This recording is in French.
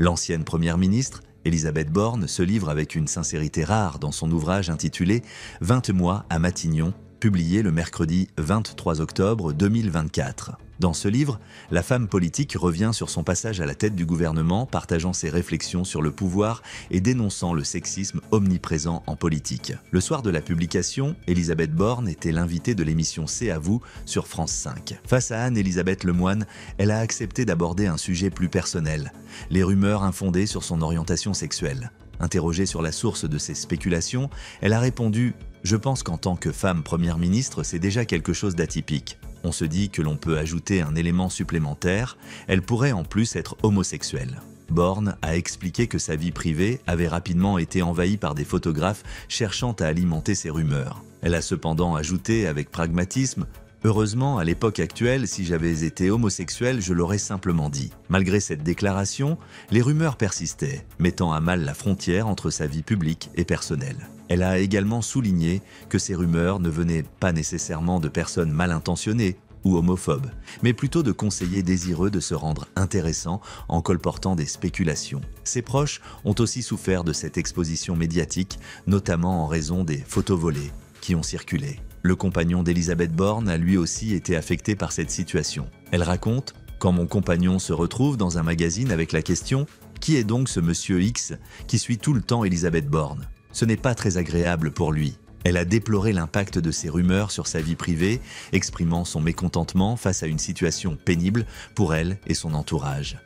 L'ancienne première ministre, Élisabeth Borne, se livre avec une sincérité rare dans son ouvrage intitulé « 20 mois à Matignon », publié le mercredi 23 octobre 2024. Dans ce livre, la femme politique revient sur son passage à la tête du gouvernement, partageant ses réflexions sur le pouvoir et dénonçant le sexisme omniprésent en politique. Le soir de la publication, Élisabeth Borne était l'invitée de l'émission C'est à vous sur France 5. Face à Anne-Elisabeth Lemoine, elle a accepté d'aborder un sujet plus personnel, les rumeurs infondées sur son orientation sexuelle. Interrogée sur la source de ces spéculations, elle a répondu « Je pense qu'en tant que femme première ministre, c'est déjà quelque chose d'atypique. On se dit que l'on peut ajouter un élément supplémentaire, elle pourrait en plus être homosexuelle. » Borne a expliqué que sa vie privée avait rapidement été envahie par des photographes cherchant à alimenter ces rumeurs. Elle a cependant ajouté avec pragmatisme « Heureusement, à l'époque actuelle, si j'avais été homosexuel, je l'aurais simplement dit. » Malgré cette déclaration, les rumeurs persistaient, mettant à mal la frontière entre sa vie publique et personnelle. Elle a également souligné que ces rumeurs ne venaient pas nécessairement de personnes mal intentionnées ou homophobes, mais plutôt de conseillers désireux de se rendre intéressants en colportant des spéculations. Ses proches ont aussi souffert de cette exposition médiatique, notamment en raison des photos volées qui ont circulé. Le compagnon d'Élisabeth Borne a lui aussi été affecté par cette situation. Elle raconte « Quand mon compagnon se retrouve dans un magazine avec la question « Qui est donc ce monsieur X qui suit tout le temps Élisabeth Borne ?» Ce n'est pas très agréable pour lui. Elle a déploré l'impact de ces rumeurs sur sa vie privée, exprimant son mécontentement face à une situation pénible pour elle et son entourage.